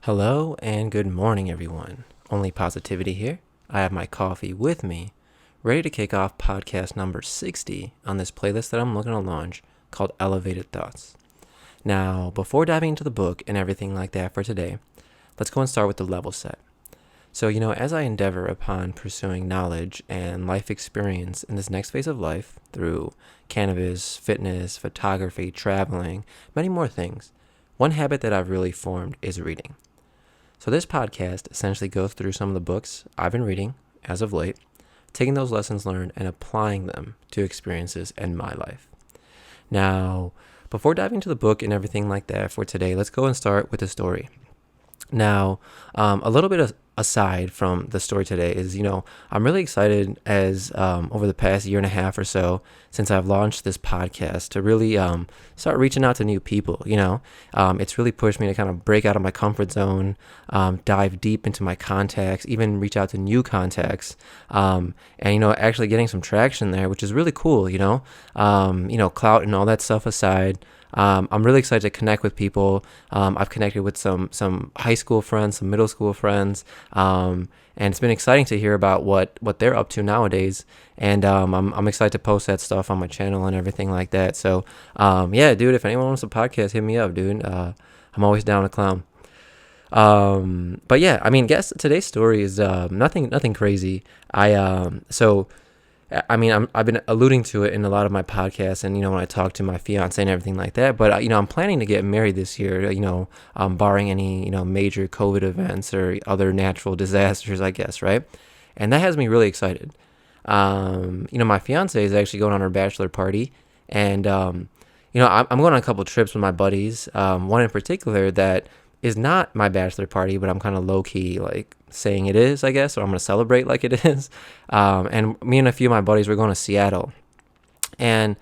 Hello and good morning, everyone. Only Positivity here. I have my coffee with me, ready to kick off podcast number 60 on this playlist that I'm looking to launch called Elevated Thoughts. Now, before diving into the book and everything like that for today, let's go and start with the level set. So, as I endeavor upon pursuing knowledge and life experience in this next phase of life through cannabis, fitness, photography, traveling, many more things, one habit that I've really formed is reading. So this podcast essentially goes through some of the books I've been reading as of late, taking those lessons learned and applying them to experiences in my life. Now, before diving into the book and everything like that for today, let's go and start with the story. Now, a little bit aside from the story today is, I'm really excited as over the past year and a half or so since I've launched this podcast to really start reaching out to new people. It's really pushed me to kind of break out of my comfort zone, dive deep into my contacts, even reach out to new contacts, and actually getting some traction there, which is really cool. Clout and all that stuff aside. I'm really excited to connect with people. I've connected with some high school friends, some middle school friends, and it's been exciting to hear about what they're up to nowadays. And I'm excited to post that stuff on my channel and everything like that. So yeah, dude, if anyone wants a podcast, hit me up, dude. I'm always down to clown. But yeah, guess today's story is nothing crazy. I've been alluding to it in a lot of my podcasts and, when I talk to my fiance and everything like that, but, I'm planning to get married this year, barring any, major COVID events or other natural disasters, I guess. Right. And that has me really excited. My fiance is actually going on her bachelor party and, I'm going on a couple trips with my buddies. One in particular that is not my bachelor party, but I'm kind of low key, like, saying it is, I guess, or I'm going to celebrate like it is. And me and a few of my buddies, we're going to Seattle. And,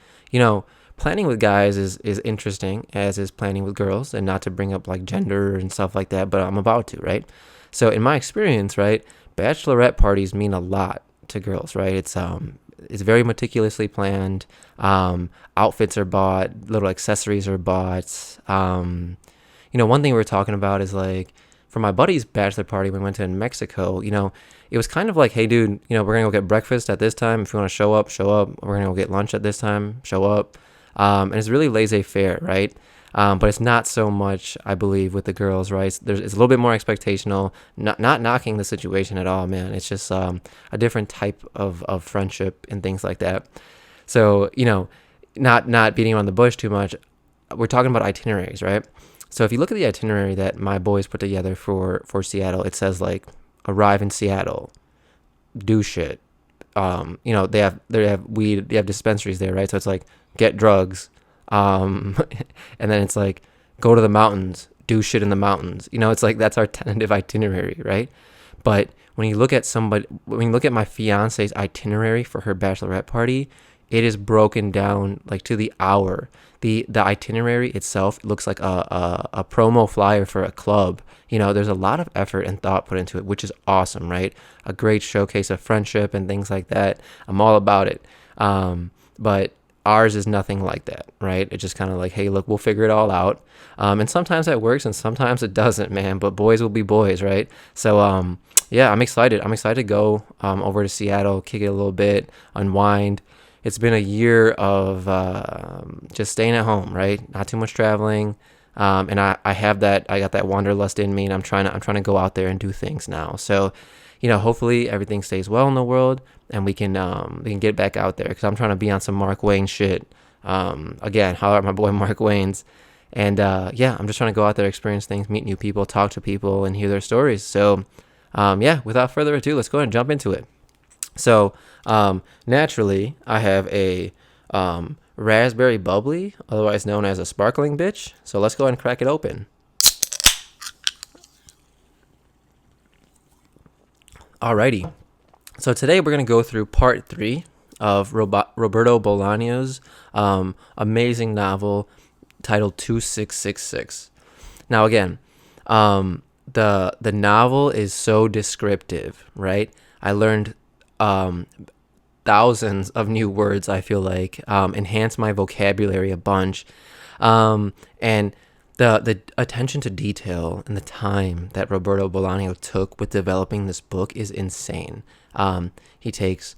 planning with guys is interesting, as is planning with girls, and not to bring up like gender and stuff like that, but I'm about to, right? So in my experience, right, bachelorette parties mean a lot to girls, right? It's very meticulously planned. Outfits are bought, little accessories are bought. One thing we were talking about is like, for my buddy's bachelor party we went to in Mexico, it was kind of like, hey, dude, we're going to go get breakfast at this time. If you want to show up, show up. We're going to go get lunch at this time, show up. And it's really laissez-faire, right? But it's not so much, I believe, with the girls, right? It's a little bit more expectational, not knocking the situation at all, man. It's just a different type of friendship and things like that. So, not beating around the bush too much, we're talking about itineraries, right? So if you look at the itinerary that my boys put together for Seattle, it says like arrive in Seattle, do shit. They have weed, they have dispensaries there, right? So it's like get drugs, and then it's like go to the mountains, do shit in the mountains. It's like that's our tentative itinerary, right? But when you look at my fiance's itinerary for her bachelorette party, it is broken down like to the hour. The itinerary itself looks like a promo flyer for a club. There's a lot of effort and thought put into it, which is awesome, right? A great showcase of friendship and things like that. I'm all about it. But ours is nothing like that, right? It's just kind of like, hey, look, we'll figure it all out. And sometimes that works and sometimes it doesn't, man. But boys will be boys, right? So, yeah, I'm excited. I'm excited to go over to Seattle, kick it a little bit, unwind. It's been a year of just staying at home, right? Not too much traveling, and I got that wanderlust in me, and I'm trying to go out there and do things now. So, hopefully everything stays well in the world, and we can get back out there because I'm trying to be on some Mark Wayne shit. Again, holler at my boy Mark Wayne's, and yeah, I'm just trying to go out there, experience things, meet new people, talk to people, and hear their stories. So, yeah, without further ado, let's go ahead and jump into it. So, naturally, I have a raspberry bubbly, otherwise known as a sparkling bitch. So let's go ahead and crack it open. Alrighty. So today we're going to go through part 3 of Roberto Bolano's amazing novel titled 2666. Now, again, the novel is so descriptive, right? I learned thousands of new words, I feel like, enhance my vocabulary a bunch. And the attention to detail and the time that Roberto Bolano took with developing this book is insane. He takes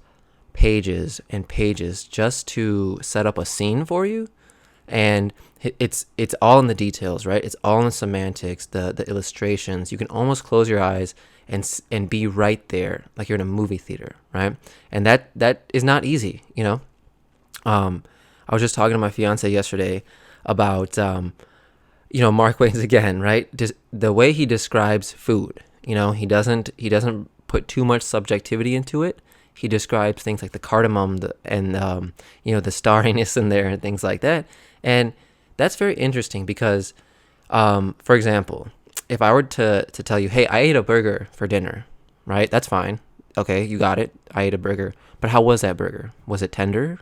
pages and pages just to set up a scene for you, and it's all in the details, right? It's all in the semantics, the illustrations. You can almost close your eyes and be right there, like you're in a movie theater, right? And that is not easy, you know. I was just talking to my fiance yesterday about Mark Twain's again, right? Just the way he describes food. He doesn't put too much subjectivity into it. He describes things like the cardamom and the starriness in there and things like that. And that's very interesting because, for example, if I were to tell you, hey, I ate a burger for dinner, right? That's fine. Okay, you got it. I ate a burger. But how was that burger? Was it tender?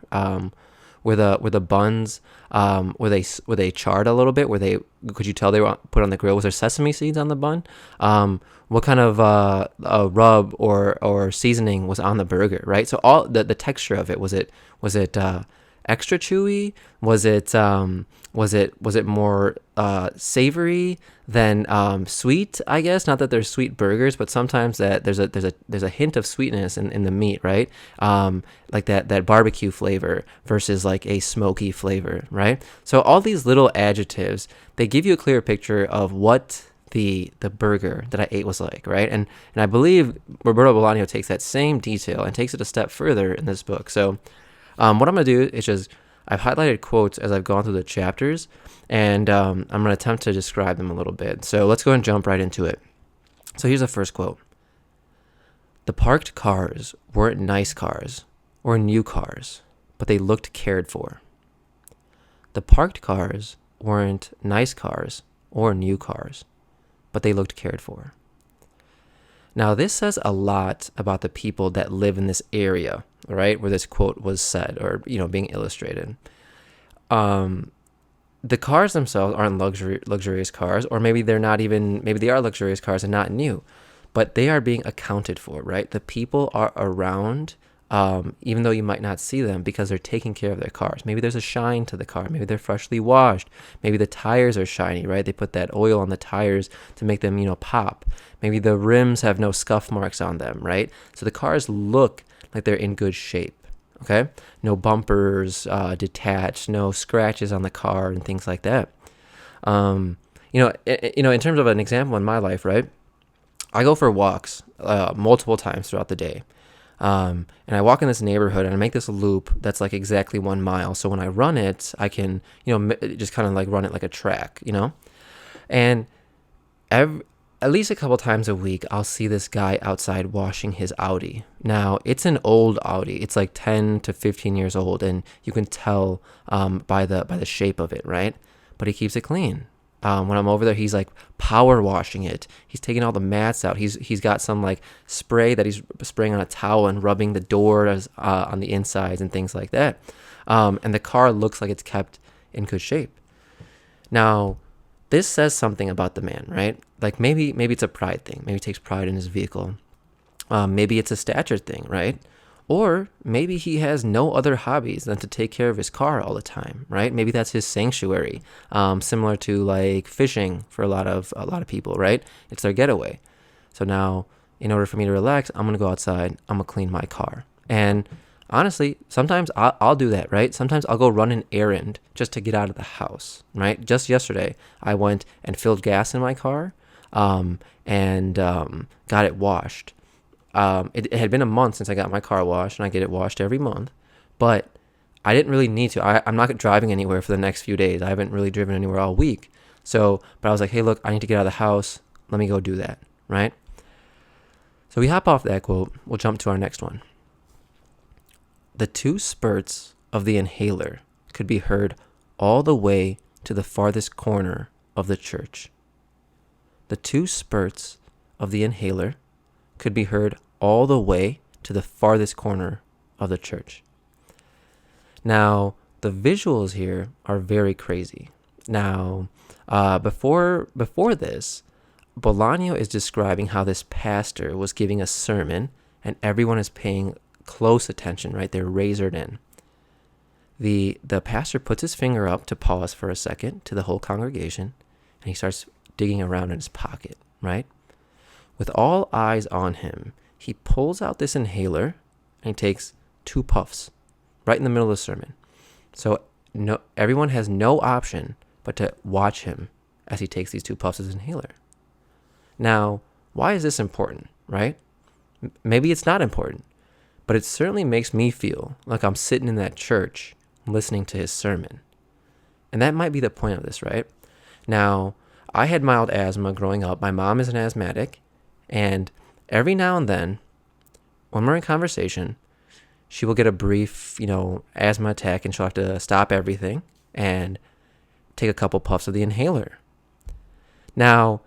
Were the buns were they charred a little bit? Could you tell they were put on the grill? Was there sesame seeds on the bun? What kind of rub or seasoning was on the burger? Right. So all the texture of it, was it extra chewy? Was it more savory than sweet? I guess not that there's sweet burgers, but sometimes that there's a hint of sweetness in the meat, right? Like that barbecue flavor versus like a smoky flavor, right? So all these little adjectives, they give you a clear picture of what the burger that I ate was like, right? And I believe Roberto Bolano takes that same detail and takes it a step further in this book. So what I'm going to do is just, I've highlighted quotes as I've gone through the chapters, and I'm going to attempt to describe them a little bit. So let's go and jump right into it. So here's the first quote. The parked cars weren't nice cars or new cars, but they looked cared for. The parked cars weren't nice cars or new cars, but they looked cared for. Now, this says a lot about the people that live in this area, right, where this quote was said or, being illustrated. The cars themselves aren't luxurious cars, or maybe they are luxurious cars and not new, but they are being accounted for, right? The people are around, even though you might not see them, because they're taking care of their cars. Maybe there's a shine to the car. Maybe they're freshly washed. Maybe the tires are shiny, right? They put that oil on the tires to make them, pop. Maybe the rims have no scuff marks on them, right? So the cars look like they're in good shape, okay? No bumpers detached, no scratches on the car and things like that. In terms of an example in my life, right? I go for walks multiple times throughout the day. And I walk in this neighborhood and I make this loop that's like exactly 1 mile. So when I run it, I can, just kind of like run it like a track, and at least a couple times a week, I'll see this guy outside washing his Audi. Now, it's an old Audi. It's like 10 to 15 years old, and you can tell by the shape of it, right? But he keeps it clean. When I'm over there, he's like power washing it. He's taking all the mats out. He's got some like spray that he's spraying on a towel and rubbing the doors on the insides and things like that. And the car looks like it's kept in good shape. Now, this says something about the man, right? Like maybe it's a pride thing. Maybe he takes pride in his vehicle. Maybe it's a stature thing, right? Or maybe he has no other hobbies than to take care of his car all the time, right? Maybe that's his sanctuary, similar to like fishing for a lot of people, right? It's their getaway. So now, in order for me to relax, I'm gonna go outside. I'm gonna clean my car. And honestly, sometimes I'll do that, right? Sometimes I'll go run an errand just to get out of the house, right? Just yesterday, I went and filled gas in my car, and got it washed. It had been a month since I got my car washed, and I get it washed every month, but I didn't really need to. I'm not driving anywhere for the next few days. I haven't really driven anywhere all week. But I was like, hey, look, I need to get out of the house. Let me go do that, right? So we hop off that quote. We'll jump to our next one. The 2 spurts of the inhaler could be heard all the way to the farthest corner of the church. The 2 spurts of the inhaler could be heard all the way to the farthest corner of the church. Now, the visuals here are very crazy. Now, before this, Bolano is describing how this pastor was giving a sermon and everyone is paying close attention, right? They're razored in. The pastor puts his finger up to pause for a second to the whole congregation, and he starts digging around in his pocket, right? With all eyes on him, he pulls out this inhaler and he takes 2 puffs right in the middle of the sermon. So everyone has no option but to watch him as he takes these 2 puffs of his inhaler. Now, why is this important, right? Maybe it's not important, but it certainly makes me feel like I'm sitting in that church listening to his sermon. And that might be the point of this, right? Now, I had mild asthma growing up. My mom is an asthmatic, and every now and then, when we're in conversation, she will get a brief, asthma attack, and she'll have to stop everything and take a couple puffs of the inhaler. Now,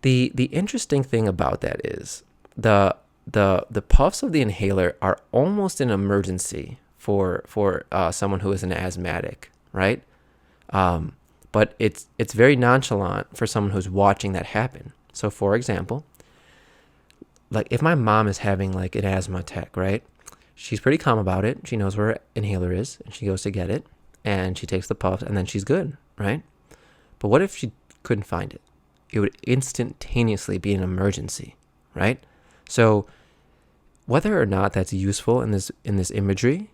the interesting thing about that is the puffs of the inhaler are almost an emergency for someone who is an asthmatic, right? But it's very nonchalant for someone who's watching that happen. So, for example, like if my mom is having like an asthma attack, right? She's pretty calm about it. She knows where her inhaler is, and she goes to get it, and she takes the puffs, and then she's good, right? But what if she couldn't find it? It would instantaneously be an emergency, right? So whether or not that's useful in this imagery,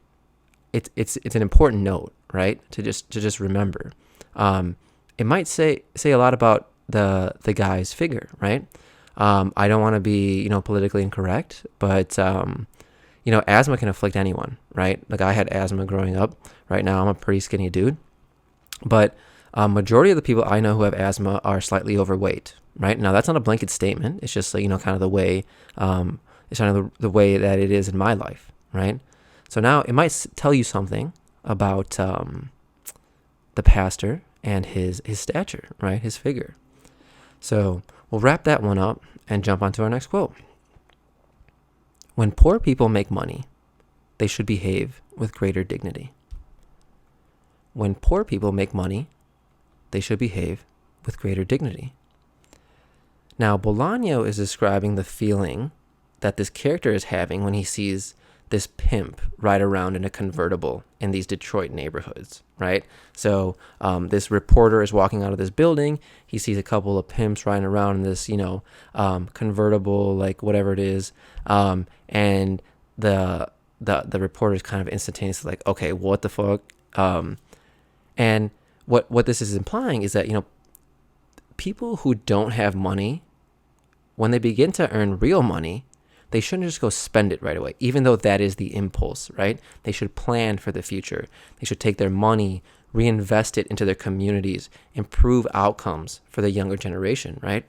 it's an important note, right? To just remember. It might say a lot about the guy's figure, right? I don't want to be politically incorrect, but asthma can afflict anyone, right? Like I had asthma growing up. Right now I'm a pretty skinny dude, but majority of the people I know who have asthma are slightly overweight, right? Now that's not a blanket statement. It's just kind of the way it's kind of the way that it is in my life, right? So now it might tell you something about the pastor and his stature, right? His figure. So we'll wrap that one up and jump onto our next quote. When poor people make money, they should behave with greater dignity. When poor people make money, they should behave with greater dignity. Now, Bolano is describing the feeling that this character is having when he sees this pimp ride around in a convertible in these Detroit neighborhoods, right? So this reporter is walking out of this building. He sees a couple of pimps riding around in this, convertible, like whatever it is. And the reporter is kind of instantaneously like, okay, what the fuck? And what this is implying is that, people who don't have money, when they begin to earn real money, they shouldn't just go spend it right away, even though that is the impulse, right? They should plan for the future. They should take their money, reinvest it into their communities, improve outcomes for the younger generation, right?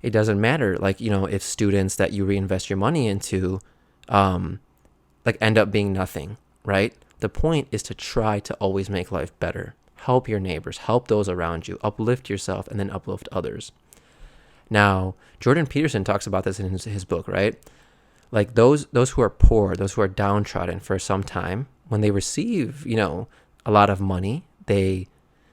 It doesn't matter, if students that you reinvest your money into, end up being nothing, right? The point is to try to always make life better. Help your neighbors, help those around you, uplift yourself, and then uplift others. Now, Jordan Peterson talks about this in his book, right? Like those who are poor, those who are downtrodden for some time, when they receive, a lot of money, they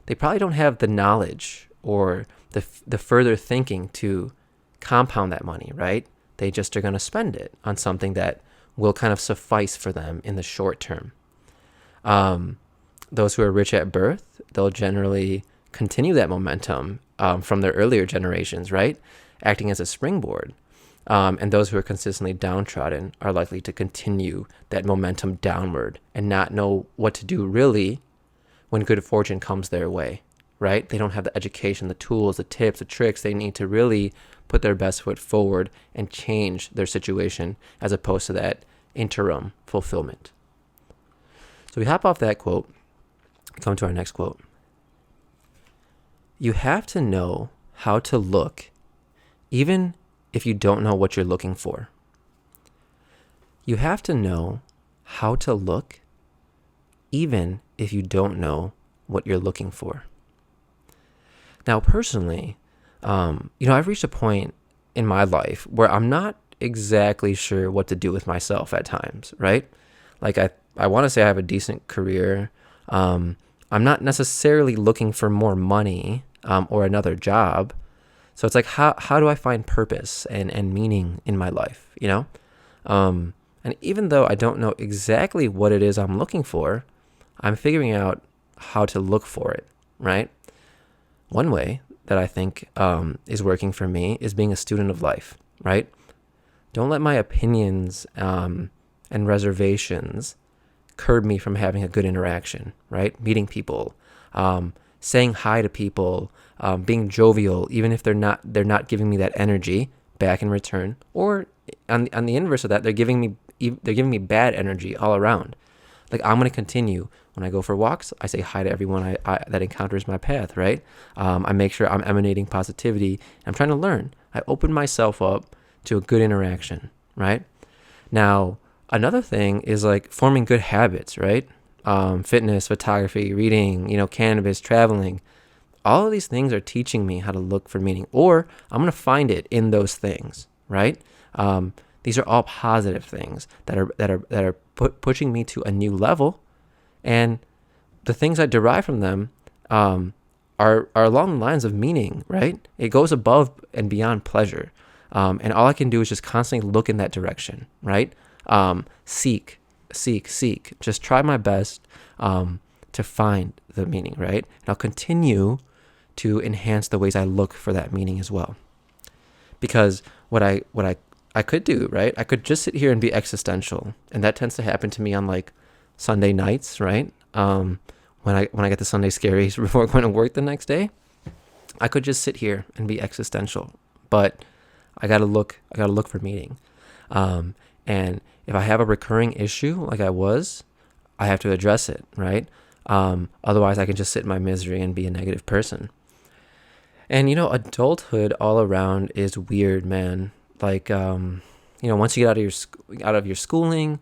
probably don't have the knowledge or the further thinking to compound that money, right? They just are going to spend it on something that will kind of suffice for them in the short term. Those who are rich at birth, they'll generally continue that momentum from their earlier generations, right? Acting as a springboard. And those who are consistently downtrodden are likely to continue that momentum downward and not know what to do really when good fortune comes their way, right? They don't have the education, the tools, the tips, the tricks they need to really put their best foot forward and change their situation as opposed to that interim fulfillment. So we hop off that quote, come to our next quote. You have to know how to look, even if you don't know what you're looking for. You have to know how to look, even if you don't know what you're looking for. Now, personally, I've reached a point in my life where I'm not exactly sure what to do with myself at times, right? Like I want to say I have a decent career. I'm not necessarily looking for more money or another job. So it's like, how do I find purpose and meaning in my life, And even though I don't know exactly what it is I'm looking for, I'm figuring out how to look for it, right? One way that I think is working for me is being a student of life, right? Don't let my opinions and reservations curb me from having a good interaction, right? Meeting people, saying hi to people, being jovial, even if they're not giving me that energy back in return, or on the inverse of that, they're giving me bad energy all around. Like, I'm going to continue when I go for walks. I say hi to everyone that encounters my path, right? I make sure I'm emanating positivity. I'm trying to learn. I open myself up to a good interaction, right? Now, another thing is like forming good habits, right? Fitness, photography, reading, cannabis, traveling. All of these things are teaching me how to look for meaning, or I'm going to find it in those things, right? These are all positive things that are pushing me to a new level, and the things I derive from them are along the lines of meaning, right? It goes above and beyond pleasure, and all I can do is just constantly look in that direction, right? Seek. Just try my best to find the meaning, right? And I'll continue to enhance the ways I look for that meaning as well. Because what I could do, right? I could just sit here and be existential, and that tends to happen to me on like Sunday nights, right? When I get the Sunday scaries before going to work the next day, I could just sit here and be existential, but I gotta look for meaning. And if I have a recurring issue like I have to address it, right? Otherwise I can just sit in my misery and be a negative person. And adulthood all around is weird, man. Like, once you get out of your schooling,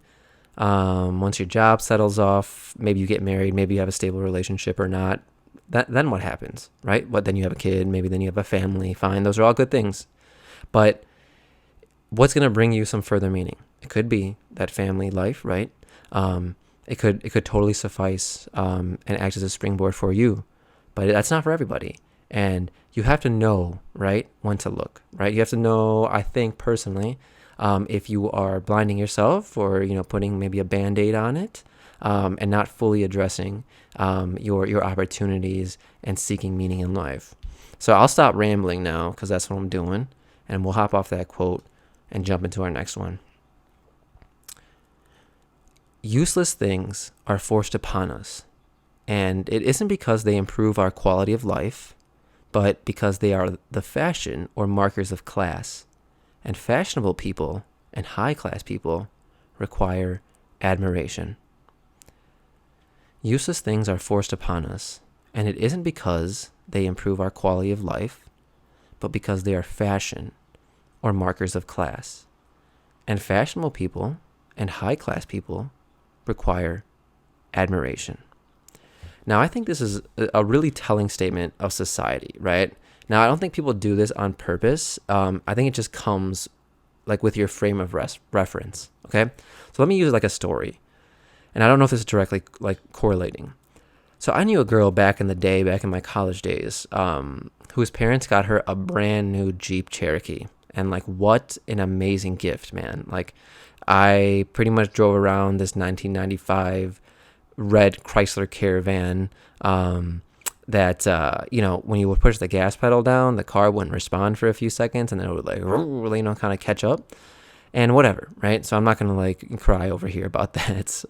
once your job settles off, maybe you get married, maybe you have a stable relationship or not. Then what happens, right? Then you have a kid, maybe then you have a family. Fine, those are all good things. But what's gonna bring you some further meaning? It could be that family life, right? It could totally suffice and act as a springboard for you, but that's not for everybody. And you have to know, right, when to look, right? You have to know, I think personally, if you are blinding yourself or, putting maybe a Band-Aid on it, and not fully addressing your opportunities and seeking meaning in life. So I'll stop rambling now because that's what I'm doing, and we'll hop off that quote and jump into our next one. Useless things are forced upon us, and it isn't because they improve our quality of life, but because they are the fashion or markers of class. And fashionable people and high-class people require admiration. Useless things are forced upon us, and it isn't because they improve our quality of life, but because they are fashion or markers of class. And fashionable people and high-class people require admiration. Now, I think this is a really telling statement of society, right? Now, I don't think people do this on purpose. I think it just comes like with your frame of reference, okay? So let me use like a story. And I don't know if this is directly like correlating. So I knew a girl back in the day, back in my college days, whose parents got her a brand new Jeep Cherokee. And like, what an amazing gift, man. Like, I pretty much drove around this 1995 red Chrysler Caravan that, when you would push the gas pedal down, the car wouldn't respond for a few seconds, and then it would like, kind of catch up and whatever, right? So I'm not going to like cry over here about that.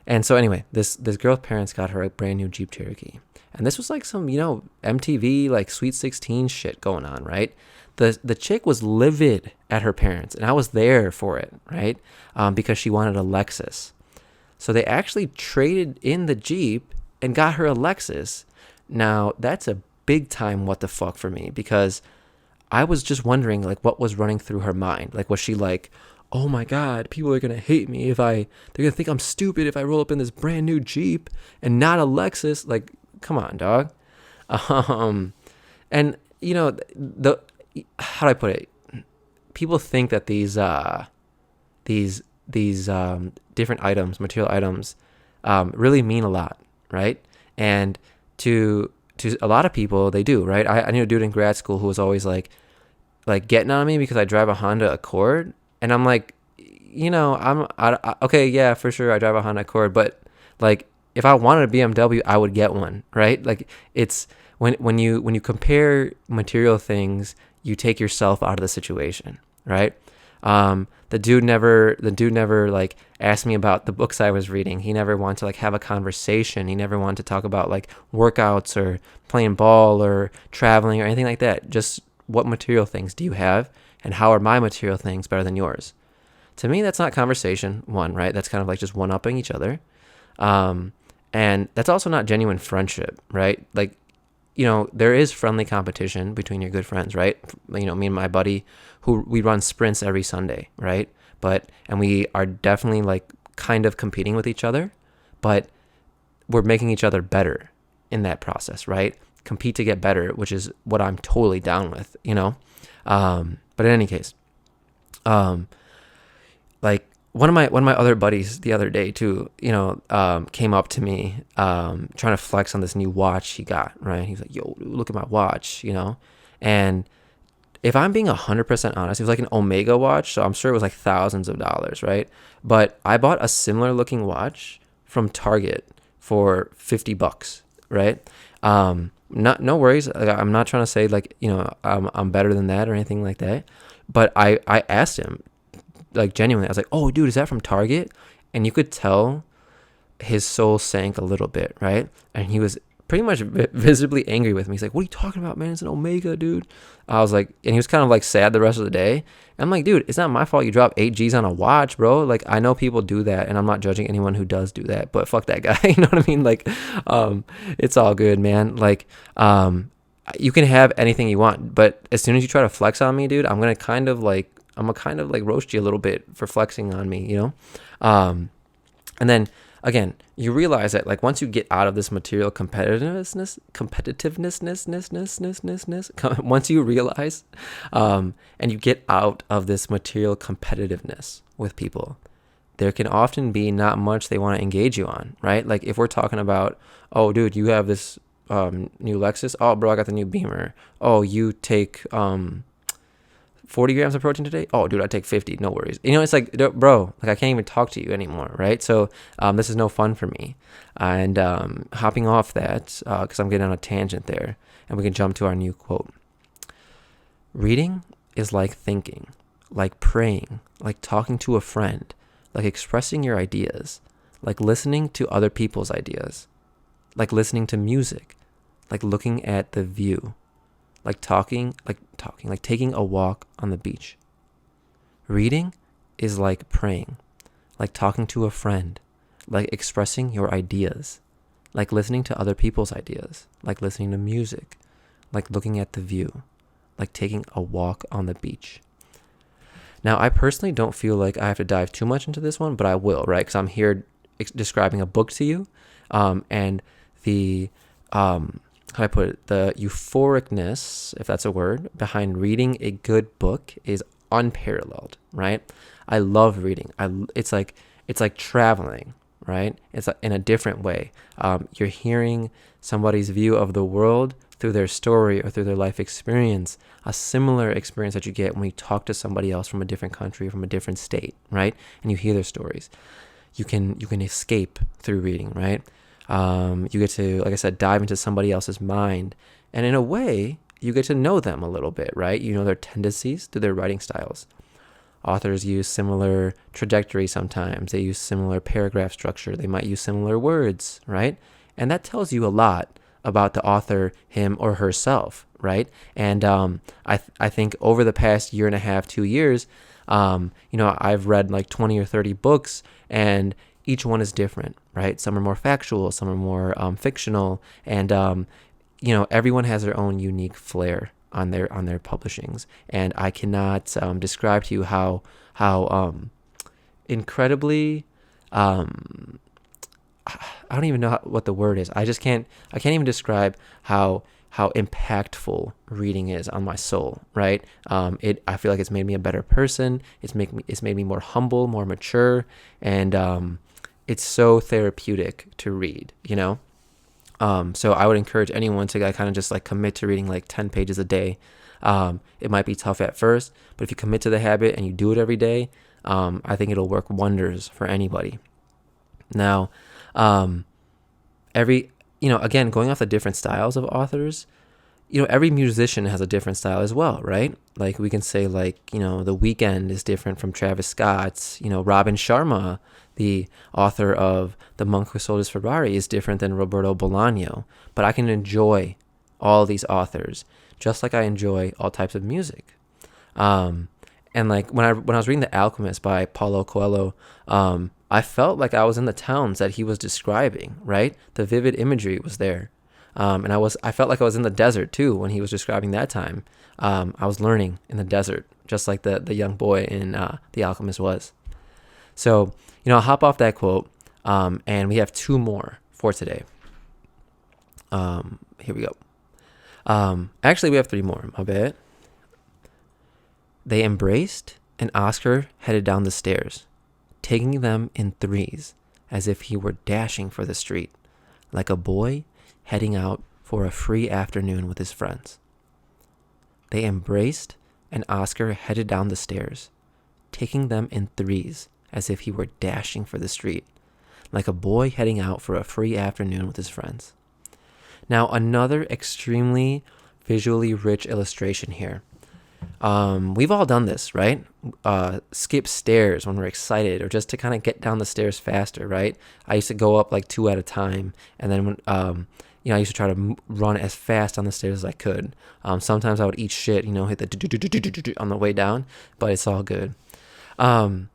And so anyway, this girl's parents got her a brand new Jeep Cherokee. And this was like some, MTV, like Sweet 16 shit going on, right? The chick was livid at her parents, and I was there for it, right? Because she wanted a Lexus. So they actually traded in the Jeep and got her a Lexus. Now, that's a big time what the fuck for me, because I was just wondering, like, what was running through her mind. Like, was she like, oh my God, people are going to hate me they're going to think I'm stupid if I roll up in this brand new Jeep and not a Lexus? Like, come on, dog. And, how do I put it? People think that these different items, material items, really mean a lot, right? And to a lot of people, they do, right? I knew a dude in grad school who was always like getting on me because I drive a Honda Accord, and I'm like, okay, yeah, for sure, I drive a Honda Accord, but like, if I wanted a BMW, I would get one, right? Like, it's when you compare material things, you take yourself out of the situation, right? The dude never like asked me about the books I was reading. He never wanted to like have a conversation. He never wanted to talk about like workouts or playing ball or traveling or anything like that. Just what material things do you have, and how are my material things better than yours? To me, that's not conversation, one, right? That's kind of like just one-upping each other. Um, and that's also not genuine friendship, right? Like, there is friendly competition between your good friends, right? Me and my buddy, who we run sprints every Sunday, right? And we are definitely like kind of competing with each other, but we're making each other better in that process, right? Compete to get better, which is what I'm totally down with. But in any case, um, like one of my other buddies the other day too, came up to me, trying to flex on this new watch he got, right? He was like, "Yo, dude, look at my watch." And if I'm being 100% honest, it was like an Omega watch, so I'm sure it was like thousands of dollars, right? But I bought a similar looking watch from Target for $50, right? No worries. I'm not trying to say like, I'm better than that or anything like that. But I asked him, like, genuinely, I was like, "Oh, dude, is that from Target?" And you could tell his soul sank a little bit, right? And he was pretty much visibly angry with me. He's like, "What are you talking about, man? It's an Omega, dude." I was like, and he was kind of like sad the rest of the day. And I'm like, dude, it's not my fault you dropped 8 G's on a watch, bro. Like, I know people do that, and I'm not judging anyone who does do that, but fuck that guy. You know what I mean? Like, it's all good, man. Like, you can have anything you want, but as soon as you try to flex on me, dude, I'm gonna kind of like roast you a little bit for flexing on me. And then again, you realize that like once you get out of this material competitiveness, once you realize, and you get out of this material competitiveness with people, there can often be not much they want to engage you on, right? Like if we're talking about, "Oh, dude, you have this new Lexus. Oh, bro, I got the new Beamer. Oh, you take 40 grams of protein today? Oh, dude, I take 50. No worries." It's like, bro, like I can't even talk to you anymore, right? So this is no fun for me. And hopping off that, because I'm getting on a tangent there, and we can jump to our new quote. Reading is like thinking, like praying, like talking to a friend, like expressing your ideas, like listening to other people's ideas, like listening to music, like looking at the view, like taking a walk on the beach. Reading is like praying, like talking to a friend, like expressing your ideas, like listening to other people's ideas, like listening to music, like looking at the view, like taking a walk on the beach. Now, I personally don't feel like I have to dive too much into this one, but I will, right? Because I'm here describing a book to you, and the how do I put it? The euphoricness, if that's a word, behind reading a good book is unparalleled, right? I love reading. It's like traveling, right? It's in a different way. You're hearing somebody's view of the world through their story or through their life experience, a similar experience that you get when you talk to somebody else from a different country, from a different state, right? And you hear their stories. You can escape through reading, right? You get to, like I said, dive into somebody else's mind. And in a way, you get to know them a little bit, right? You know their tendencies through their writing styles. Authors use similar trajectory sometimes. They use similar paragraph structure. They might use similar words, right? And that tells you a lot about the author, him or herself, right? And I think over the past year and a half, 2 years, I've read like 20 or 30 books, and each one is different, right? Some are more factual, some are more fictional, and everyone has their own unique flair on their publishings. And I cannot describe to you how incredibly I don't even know what the word is. I can't even describe how impactful reading is on my soul, right? I feel like it's made me a better person. It's made me more humble, more mature, and it's so therapeutic to read, So I would encourage anyone to kind of just like commit to reading like 10 pages a day. It might be tough at first, but if you commit to the habit and you do it every day, I think it'll work wonders for anybody. Now, again, going off the different styles of authors, every musician has a different style as well, right? Like we can say like, The Weeknd is different from Travis Scott's, Robin Sharma, the author of The Monk Who Sold His Ferrari, is different than Roberto Bolano. But I can enjoy all these authors just like I enjoy all types of music. And like when I was reading The Alchemist by Paulo Coelho, I felt like I was in the towns that he was describing, right? The vivid imagery was there. And I felt like I was in the desert too when he was describing that time. I was learning in the desert, just like the young boy in The Alchemist was. So, I'll hop off that quote, and we have two more for today. Here we go. Actually, we have three more. My bad. They embraced, and Oscar headed down the stairs, taking them in threes, as if he were dashing for the street, like a boy heading out for a free afternoon with his friends. They embraced, and Oscar headed down the stairs, taking them in threes, as if he were dashing for the street, like a boy heading out for a free afternoon with his friends. Now, another extremely visually rich illustration here. We've all done this, right? Skip stairs when we're excited, or just to kind of get down the stairs faster, right? I used to go up like 2 at a time, and then when I used to try to run as fast down the stairs as I could. Sometimes I would eat shit, hit the on the way down, but it's all good. And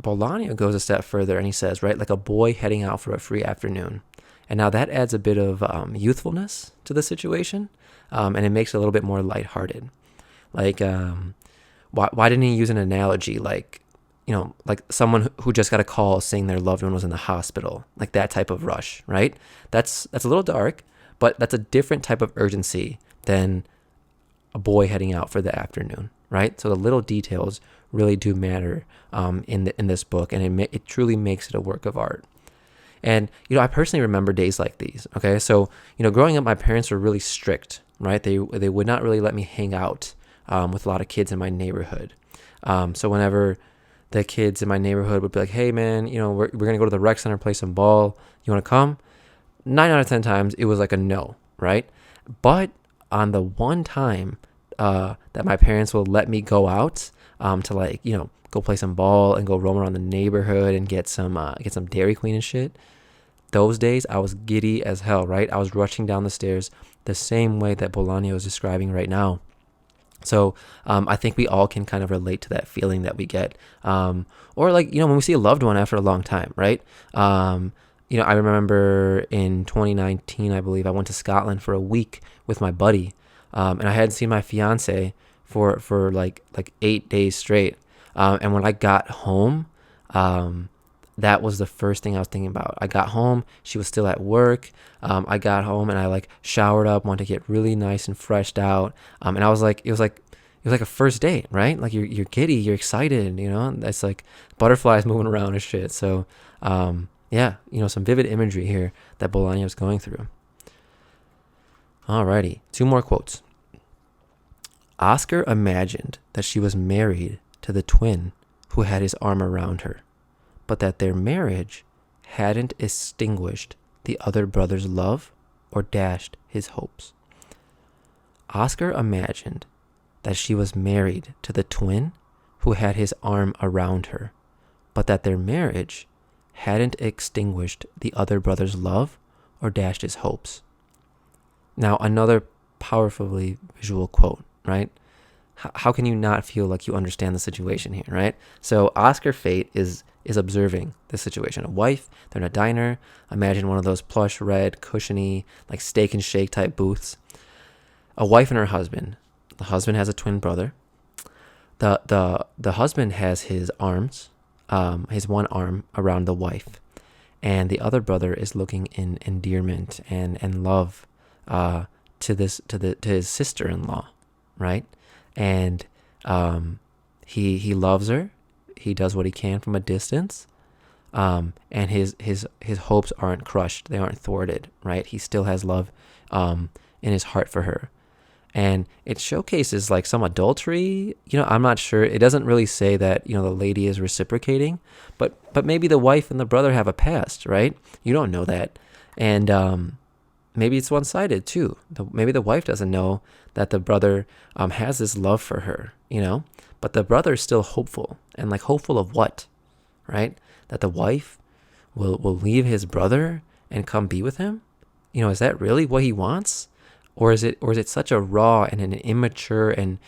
Bolano goes a step further, and he says, right, like a boy heading out for a free afternoon. And now that adds a bit of youthfulness to the situation, and it makes it a little bit more lighthearted. Like, why didn't he use an analogy like, like someone who just got a call saying their loved one was in the hospital, like that type of rush, right? That's a little dark, but that's a different type of urgency than a boy heading out for the afternoon, right? So the little details really do matter in this book, and it truly makes it a work of art. And, I personally remember days like these, okay? So, growing up, my parents were really strict, right? They would not really let me hang out with a lot of kids in my neighborhood. So whenever the kids in my neighborhood would be like, hey, man, we're going to go to the rec center, play some ball. You want to come? 9 out of 10 times, it was like a no, right? But on the one time that my parents will let me go out to go play some ball and go roam around the neighborhood and get some Dairy Queen and shit, those days I was giddy as hell, right? I was rushing down the stairs the same way that Bolano is describing right now. So I think we all can kind of relate to that feeling that we get. Or when we see a loved one after a long time, right? I remember in 2019, I believe, I went to Scotland for a week with my buddy. And I hadn't seen my fiance for like 8 days straight. And when I got home, that was the first thing I was thinking about. I got home, she was still at work. I got home and I showered up, wanted to get really nice and freshed out. And I was like, it was like a first date, right? Like you're giddy, you're excited, It's like butterflies moving around and shit. So, some vivid imagery here that Bolano is going through. Alrighty, 2 more quotes. Oscar imagined that she was married to the twin who had his arm around her, but that their marriage hadn't extinguished the other brother's love or dashed his hopes. Oscar imagined that she was married to the twin who had his arm around her, but that their marriage hadn't extinguished the other brother's love or dashed his hopes. Now, another powerfully visual quote, right? How can you not feel like you understand the situation here, right? So Oscar Fate is observing this situation. A wife, they're in a diner. Imagine one of those plush, red, cushiony, like steak and shake type booths. A wife and her husband. The husband has a twin brother. The husband has his arms, his one arm around the wife, and the other brother is looking in endearment and love to his sister-in-law, right? And he loves her. He does what he can from a distance, and his hopes aren't crushed. They aren't thwarted, right? He still has love in his heart for her, and it showcases like some adultery. I'm not sure. It doesn't really say that the lady is reciprocating, but maybe the wife and the brother have a past, right? You don't know that, And maybe it's one-sided too. Maybe the wife doesn't know that the brother has this love for her, but the brother is still hopeful. And like, hopeful of what, right? That the wife will leave his brother and come be with him? Is that really what he wants? Or is it such a raw and an immature and,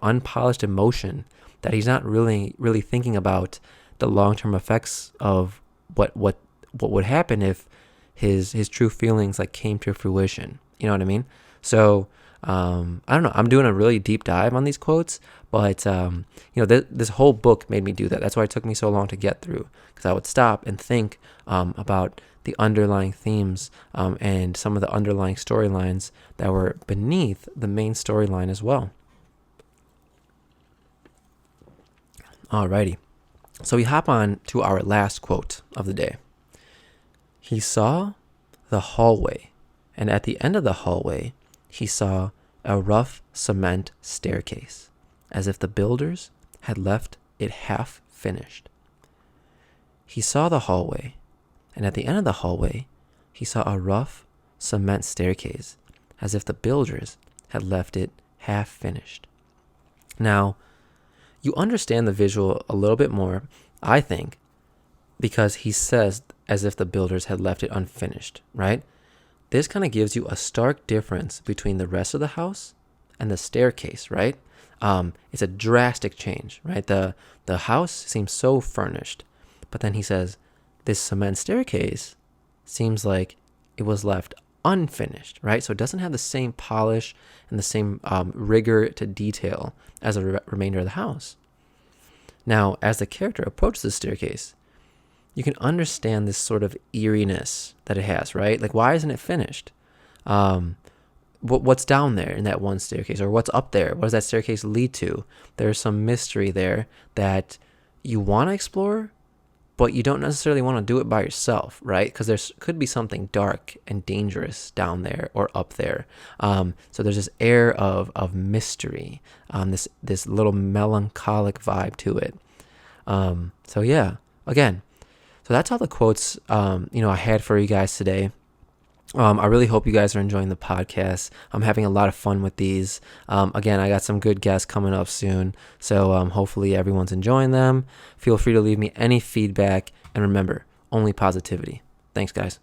unpolished emotion that he's not really thinking about the long-term effects of what would happen if his true feelings like came to fruition? You know what I mean? So I don't know. I'm doing a really deep dive on these quotes, but this whole book made me do that. That's why it took me so long to get through, because I would stop and think about the underlying themes and some of the underlying storylines that were beneath the main storyline as well. Alrighty. So we hop on to our last quote of the day. He saw the hallway, and at the end of the hallway, he saw a rough cement staircase, as if the builders had left it half finished. He saw the hallway, and at the end of the hallway, he saw a rough cement staircase, as if the builders had left it half finished. Now, you understand the visual a little bit more, I think, because he says as if the builders had left it unfinished, right? This kind of gives you a stark difference between the rest of the house and the staircase, right? It's a drastic change, right? The house seems so furnished, but then he says, this cement staircase seems like it was left unfinished, right? So it doesn't have the same polish and the same rigor to detail as the remainder of the house. Now, as the character approaches the staircase, you can understand this sort of eeriness that it has, right? Like, why isn't it finished? What's down there in that one staircase, or what's up there? What does that staircase lead to? There's some mystery there that you want to explore, but you don't necessarily want to do it by yourself, right? Because there could be something dark and dangerous down there or up there. So there's this air of mystery, this little melancholic vibe to it. So yeah, again, so that's all the quotes I had for you guys today. I really hope you guys are enjoying the podcast. I'm having a lot of fun with these. Again, I got some good guests coming up soon, so hopefully everyone's enjoying them. Feel free to leave me any feedback, and remember, only positivity. Thanks, guys.